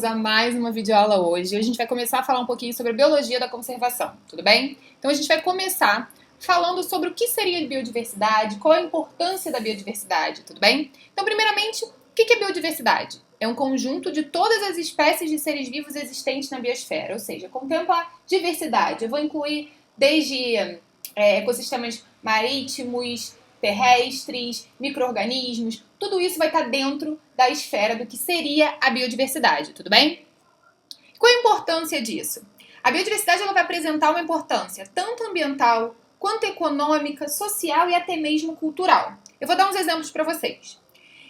a mais uma videoaula hoje. Hoje a gente vai começar a falar um pouquinho sobre a biologia da conservação, tudo bem? Então a gente vai começar falando sobre o que seria biodiversidade, qual a importância da biodiversidade, tudo bem? Então, primeiramente, o que é biodiversidade? É um conjunto de todas as espécies de seres vivos existentes na biosfera, ou seja, contempla a diversidade. Eu vou incluir desde ecossistemas marítimos, terrestres, micro-organismos, tudo isso vai estar dentro da esfera do que seria a biodiversidade, tudo bem? Qual a importância disso? A biodiversidade ela vai apresentar uma importância tanto ambiental, quanto econômica, social e até mesmo cultural. Eu vou dar uns exemplos para vocês.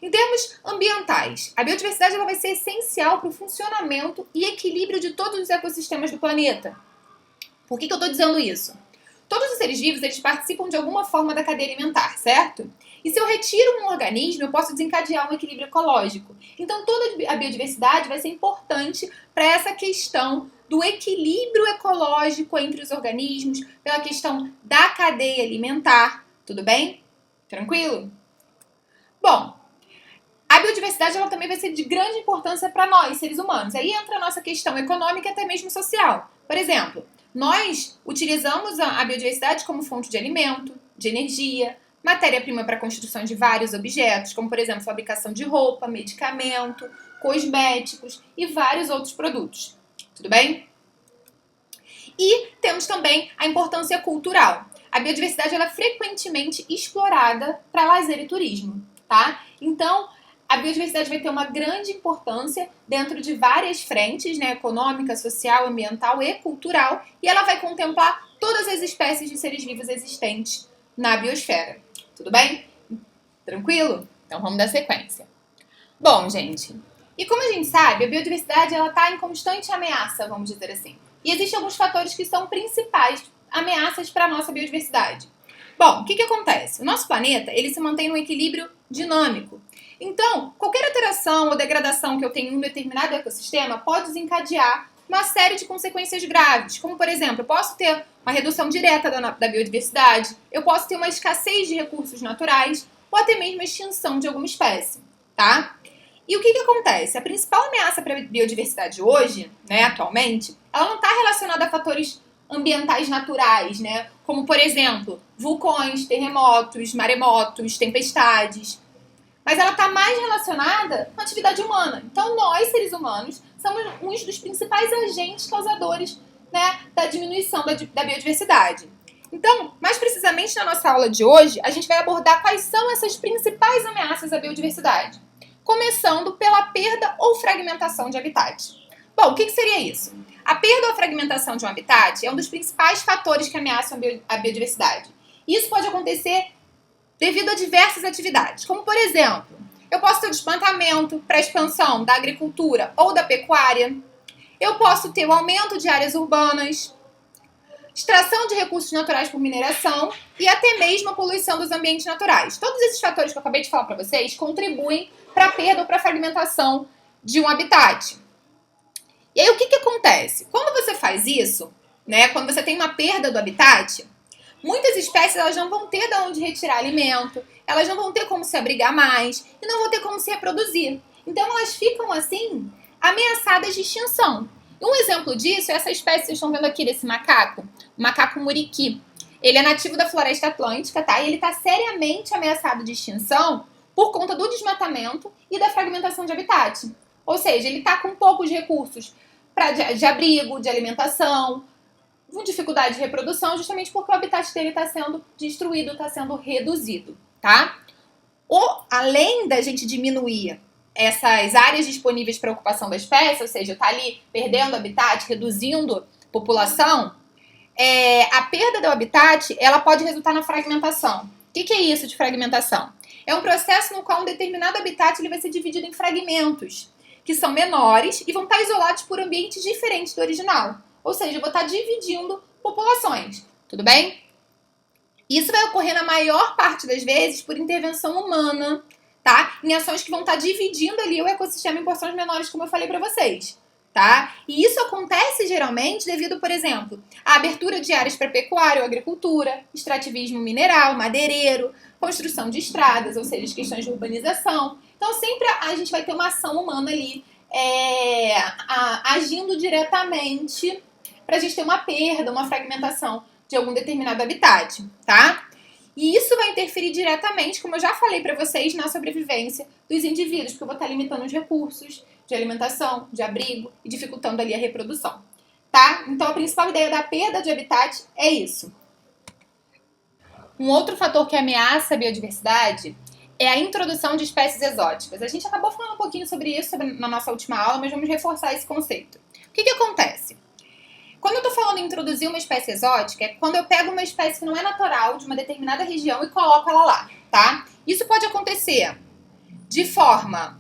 Em termos ambientais, a biodiversidade ela vai ser essencial para o funcionamento e equilíbrio de todos os ecossistemas do planeta. Por que eu estou dizendo isso? Todos os seres vivos, eles participam de alguma forma da cadeia alimentar, certo? E se eu retiro um organismo, eu posso desencadear um equilíbrio ecológico. Então, toda a biodiversidade vai ser importante para essa questão do equilíbrio ecológico entre os organismos, pela questão da cadeia alimentar. Tudo bem? Tranquilo? Bom, a biodiversidade ela também vai ser de grande importância para nós, seres humanos. Aí entra a nossa questão econômica e até mesmo social. Por exemplo, nós utilizamos a biodiversidade como fonte de alimento, de energia, matéria-prima para a construção de vários objetos, como, por exemplo, fabricação de roupa, medicamento, cosméticos e vários outros produtos. Tudo bem? E temos também a importância cultural. A biodiversidade ela é frequentemente explorada para lazer e turismo, tá? Então, a biodiversidade vai ter uma grande importância dentro de várias frentes, né, econômica, social, ambiental e cultural, e ela vai contemplar todas as espécies de seres vivos existentes na biosfera. Tudo bem? Tranquilo? Então vamos dar sequência. Bom, gente, e como a gente sabe, a biodiversidade ela está em constante ameaça, vamos dizer assim. E existem alguns fatores que são principais ameaças para a nossa biodiversidade. Bom, o que acontece? O nosso planeta ele se mantém num equilíbrio dinâmico. Então, qualquer alteração ou degradação que eu tenha em um determinado ecossistema pode desencadear uma série de consequências graves, como, por exemplo, eu posso ter uma redução direta da biodiversidade, eu posso ter uma escassez de recursos naturais ou até mesmo a extinção de alguma espécie, tá? E o que acontece? A principal ameaça para a biodiversidade hoje, né, atualmente, ela não está relacionada a fatores ambientais naturais, né, como, por exemplo, vulcões, terremotos, maremotos, tempestades, mas ela está mais relacionada com a atividade humana. Então, nós, seres humanos, somos uns dos principais agentes causadores, né, da diminuição da biodiversidade. Então, mais precisamente na nossa aula de hoje, a gente vai abordar quais são essas principais ameaças à biodiversidade, começando pela perda ou fragmentação de habitat. Bom, o que seria isso? A perda ou fragmentação de um habitat é um dos principais fatores que ameaçam a biodiversidade. Isso pode acontecer devido a diversas atividades, como, por exemplo, eu posso ter o desmatamento para a expansão da agricultura ou da pecuária, eu posso ter o aumento de áreas urbanas, extração de recursos naturais por mineração e até mesmo a poluição dos ambientes naturais. Todos esses fatores que eu acabei de falar para vocês contribuem para a perda ou para a fragmentação de um habitat. E aí, o que acontece? Quando você faz isso, né, quando você tem uma perda do habitat, muitas espécies elas não vão ter de onde retirar alimento, elas não vão ter como se abrigar mais e não vão ter como se reproduzir. Então, elas ficam, assim, ameaçadas de extinção. E um exemplo disso é essa espécie que vocês estão vendo aqui desse macaco, o macaco muriqui. Ele é nativo da floresta atlântica, tá? E ele está seriamente ameaçado de extinção por conta do desmatamento e da fragmentação de habitat. Ou seja, ele está com poucos recursos de abrigo, de alimentação, com dificuldade de reprodução, justamente porque o habitat dele está sendo destruído, está sendo reduzido, tá? Além da gente diminuir essas áreas disponíveis para ocupação da espécie, ou seja, está ali perdendo habitat, reduzindo população, a perda do habitat ela pode resultar na fragmentação. O que é isso de fragmentação? É um processo no qual um determinado habitat ele vai ser dividido em fragmentos, que são menores e vão estar isolados por ambientes diferentes do original. Ou seja, eu vou estar dividindo populações, tudo bem? Isso vai ocorrer na maior parte das vezes por intervenção humana, tá? Em ações que vão estar dividindo ali o ecossistema em porções menores, como eu falei para vocês, tá? E isso acontece geralmente devido, por exemplo, à abertura de áreas para pecuária ou agricultura, extrativismo mineral, madeireiro, construção de estradas, ou seja, as questões de urbanização. Então, sempre a gente vai ter uma ação humana ali agindo diretamente para a gente ter uma perda, uma fragmentação de algum determinado habitat, tá? E isso vai interferir diretamente, como eu já falei para vocês, na sobrevivência dos indivíduos, porque eu vou estar limitando os recursos de alimentação, de abrigo e dificultando ali a reprodução, tá? Então a principal ideia da perda de habitat é isso. Um outro fator que ameaça a biodiversidade é a introdução de espécies exóticas. A gente acabou falando um pouquinho sobre isso na nossa última aula, mas vamos reforçar esse conceito. O que acontece? Quando eu estou falando em introduzir uma espécie exótica, é quando eu pego uma espécie que não é natural de uma determinada região e coloco ela lá, tá? Isso pode acontecer de forma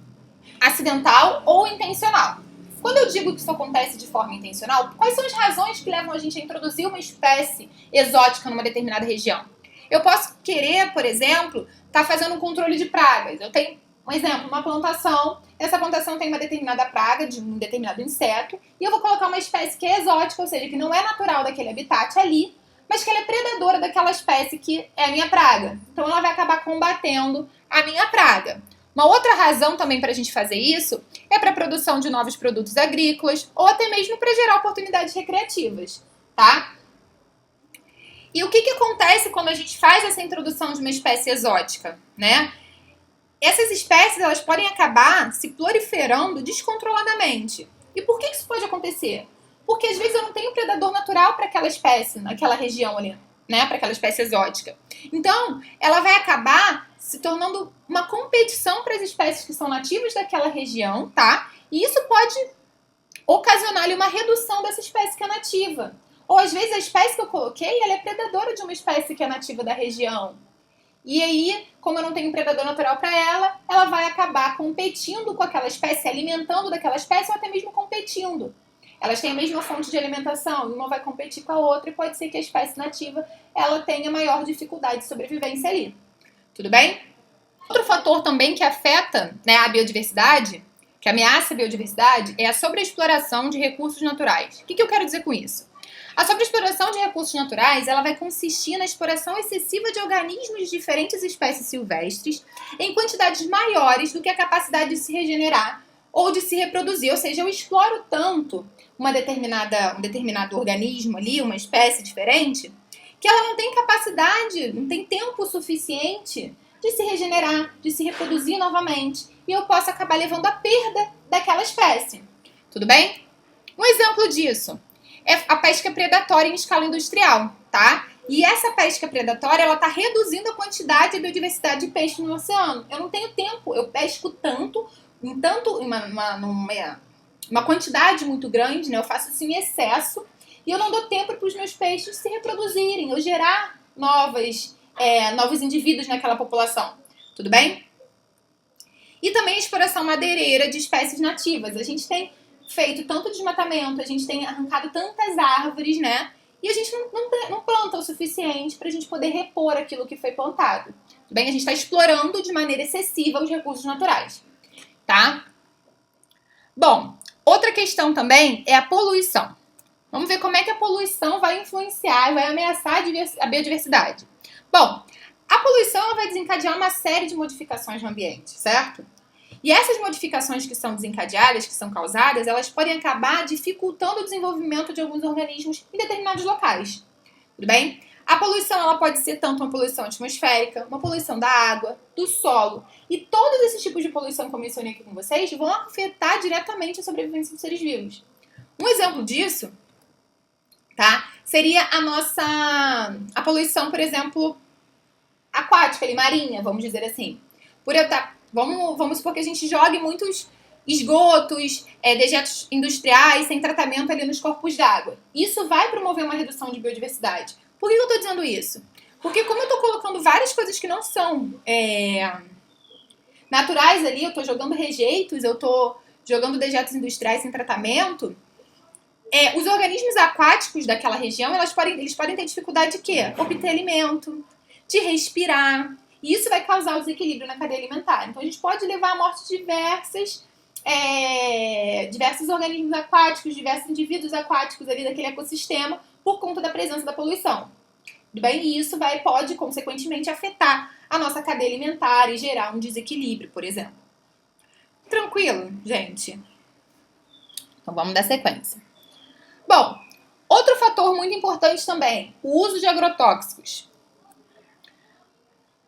acidental ou intencional. Quando eu digo que isso acontece de forma intencional, quais são as razões que levam a gente a introduzir uma espécie exótica numa determinada região? Eu posso querer, por exemplo, estar fazendo um controle de pragas. Eu tenho, um exemplo, uma plantação. Essa plantação tem uma determinada praga de um determinado inseto e eu vou colocar uma espécie que é exótica, ou seja, que não é natural daquele habitat ali, mas que ela é predadora daquela espécie que é a minha praga. Então ela vai acabar combatendo a minha praga. Uma outra razão também para a gente fazer isso é para a produção de novos produtos agrícolas ou até mesmo para gerar oportunidades recreativas, tá? E o que acontece quando a gente faz essa introdução de uma espécie exótica, né? Essas espécies, elas podem acabar se proliferando descontroladamente. E por que isso pode acontecer? Porque às vezes eu não tenho um predador natural para aquela espécie, naquela região ali, né? Para aquela espécie exótica. Então, ela vai acabar se tornando uma competição para as espécies que são nativas daquela região, tá? E isso pode ocasionar ali uma redução dessa espécie que é nativa. Ou às vezes a espécie que eu coloquei, ela é predadora de uma espécie que é nativa da região. E aí, como eu não tenho um predador natural para ela, ela vai acabar competindo com aquela espécie, alimentando daquela espécie ou até mesmo competindo. Elas têm a mesma fonte de alimentação, uma vai competir com a outra e pode ser que a espécie nativa ela tenha maior dificuldade de sobrevivência ali. Tudo bem? Outro fator também que afeta, né, a biodiversidade, que ameaça a biodiversidade, é a sobreexploração de recursos naturais. O que eu quero dizer com isso? A sobreexploração de recursos naturais ela vai consistir na exploração excessiva de organismos de diferentes espécies silvestres em quantidades maiores do que a capacidade de se regenerar ou de se reproduzir. Ou seja, eu exploro tanto um determinado organismo ali, uma espécie diferente, que ela não tem capacidade, não tem tempo suficiente de se regenerar, de se reproduzir novamente. E eu posso acabar levando a perda daquela espécie. Tudo bem? Um exemplo disso é a pesca predatória em escala industrial, tá? E essa pesca predatória, ela tá reduzindo a quantidade e biodiversidade de peixe no oceano. Eu não tenho tempo, eu pesco tanto, uma quantidade muito grande, né? Eu faço isso em excesso e eu não dou tempo para os meus peixes se reproduzirem, eu gerar novos indivíduos naquela população. Tudo bem? E também a exploração madeireira de espécies nativas. A gente tem feito tanto desmatamento, a gente tem arrancado tantas árvores, né? E a gente não planta o suficiente para a gente poder repor aquilo que foi plantado. Tudo bem? A gente está explorando de maneira excessiva os recursos naturais, tá? Bom, outra questão também é a poluição. Vamos ver como é que a poluição vai influenciar e vai ameaçar a biodiversidade. Bom, a poluição ela vai desencadear uma série de modificações no ambiente, certo? E essas modificações que são desencadeadas, que são causadas, elas podem acabar dificultando o desenvolvimento de alguns organismos em determinados locais. Tudo bem? A poluição ela pode ser tanto uma poluição atmosférica, uma poluição da água, do solo. E todos esses tipos de poluição que eu mencionei aqui com vocês vão afetar diretamente a sobrevivência dos seres vivos. Um exemplo disso, tá? Seria a poluição, por exemplo, aquática, ali, marinha, vamos dizer assim. Vamos supor que a gente jogue muitos esgotos, dejetos industriais sem tratamento ali nos corpos d'água. Isso vai promover uma redução de biodiversidade. Por que eu estou dizendo isso? Porque como eu estou colocando várias coisas que não são naturais ali, eu estou jogando rejeitos, eu estou jogando dejetos industriais sem tratamento, os organismos aquáticos daquela região, eles podem ter dificuldade de quê? Obter alimento, de respirar. E isso vai causar o desequilíbrio na cadeia alimentar. Então, a gente pode levar à morte de diversos organismos aquáticos, diversos indivíduos aquáticos ali daquele ecossistema por conta da presença da poluição. Tudo bem? E isso pode, consequentemente, afetar a nossa cadeia alimentar e gerar um desequilíbrio, por exemplo. Tranquilo, gente? Então vamos dar sequência. Bom, outro fator muito importante também, o uso de agrotóxicos.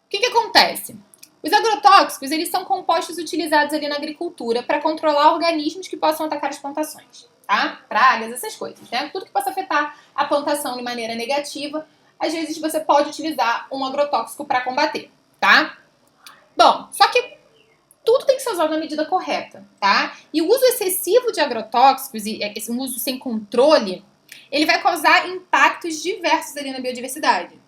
O que acontece? Os agrotóxicos, eles são compostos utilizados ali na agricultura para controlar organismos que possam atacar as plantações, tá? Pragas, essas coisas, né? Tudo que possa afetar a plantação de maneira negativa, às vezes você pode utilizar um agrotóxico para combater, tá? Bom, só que tudo tem que ser usado na medida correta, tá? E o uso excessivo de agrotóxicos e esse uso sem controle, ele vai causar impactos diversos ali na biodiversidade.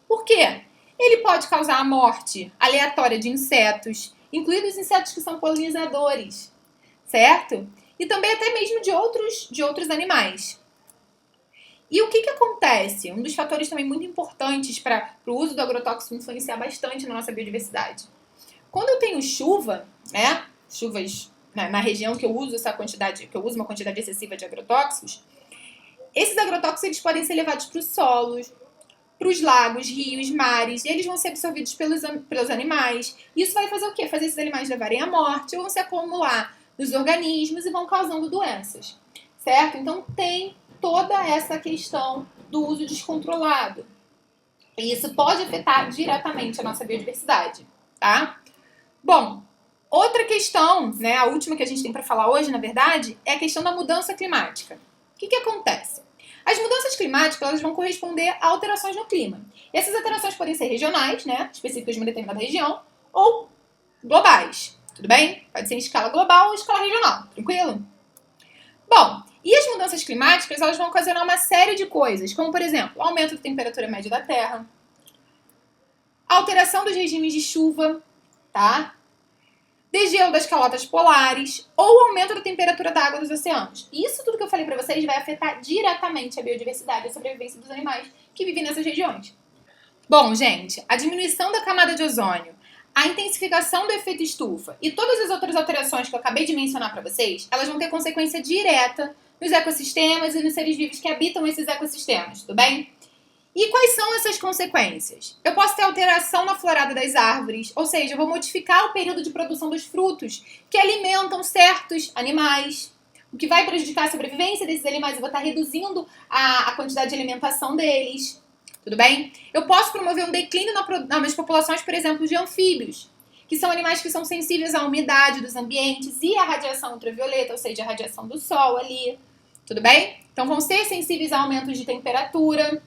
Por quê? Ele pode causar a morte aleatória de insetos, incluindo os insetos que são polinizadores, certo? E também até mesmo de outros animais. E o que acontece? Um dos fatores também muito importantes para o uso do agrotóxico influenciar bastante na nossa biodiversidade. Quando eu tenho chuva, né? Chuvas na região que eu uso uma quantidade excessiva de agrotóxicos, esses agrotóxicos eles podem ser levados para os solos, para os lagos, rios, mares, e eles vão ser absorvidos pelos animais. Isso vai fazer o quê? Fazer esses animais levarem à morte, ou vão se acumular nos organismos e vão causando doenças, certo? Então tem toda essa questão do uso descontrolado. E isso pode afetar diretamente a nossa biodiversidade, tá? Bom, outra questão, né, a última que a gente tem para falar hoje, na verdade, é a questão da mudança climática. O que acontece? As mudanças climáticas elas vão corresponder a alterações no clima. E essas alterações podem ser regionais, né, específicas de uma determinada região, ou globais, tudo bem? Pode ser em escala global ou em escala regional, tranquilo? Bom, e as mudanças climáticas elas vão ocasionar uma série de coisas, como, por exemplo, o aumento da temperatura média da Terra, a alteração dos regimes de chuva, tá? Degelo das calotas polares ou aumento da temperatura da água dos oceanos. Isso tudo que eu falei para vocês vai afetar diretamente a biodiversidade e a sobrevivência dos animais que vivem nessas regiões. Bom, gente, a diminuição da camada de ozônio, a intensificação do efeito estufa e todas as outras alterações que eu acabei de mencionar para vocês, elas vão ter consequência direta nos ecossistemas e nos seres vivos que habitam esses ecossistemas, tudo bem? E quais são essas consequências? Eu posso ter alteração na florada das árvores, ou seja, eu vou modificar o período de produção dos frutos que alimentam certos animais, o que vai prejudicar a sobrevivência desses animais. Eu vou estar reduzindo a quantidade de alimentação deles, tudo bem? Eu posso promover um declínio nas populações, por exemplo, de anfíbios, que são animais que são sensíveis à umidade dos ambientes e à radiação ultravioleta, ou seja, a radiação do sol ali, tudo bem? Então vão ser sensíveis a aumentos de temperatura.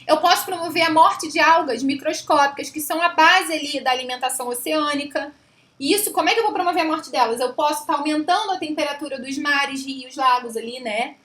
Eu posso promover a morte de algas microscópicas, que são a base ali da alimentação oceânica. E isso, como é que eu vou promover a morte delas? Eu posso estar aumentando a temperatura dos mares, rios, lagos ali, né?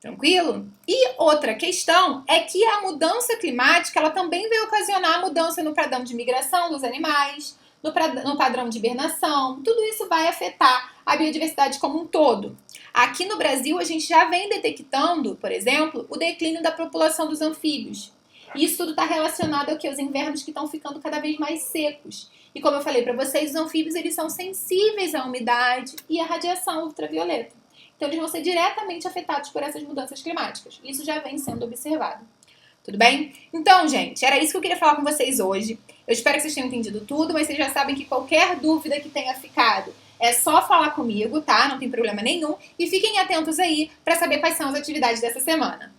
Tranquilo? E outra questão é que a mudança climática, ela também vai ocasionar mudança no padrão de migração dos animais, no padrão de hibernação. Tudo isso vai afetar a biodiversidade como um todo. Aqui no Brasil, a gente já vem detectando, por exemplo, o declínio da população dos anfíbios. E isso tudo está relacionado ao que? Os invernos que estão ficando cada vez mais secos. E como eu falei para vocês, os anfíbios eles são sensíveis à umidade e à radiação ultravioleta. Então, eles vão ser diretamente afetados por essas mudanças climáticas. Isso já vem sendo observado. Tudo bem? Então, gente, era isso que eu queria falar com vocês hoje. Eu espero que vocês tenham entendido tudo, mas vocês já sabem que qualquer dúvida que tenha ficado é só falar comigo, tá? Não tem problema nenhum. E fiquem atentos aí para saber quais são as atividades dessa semana.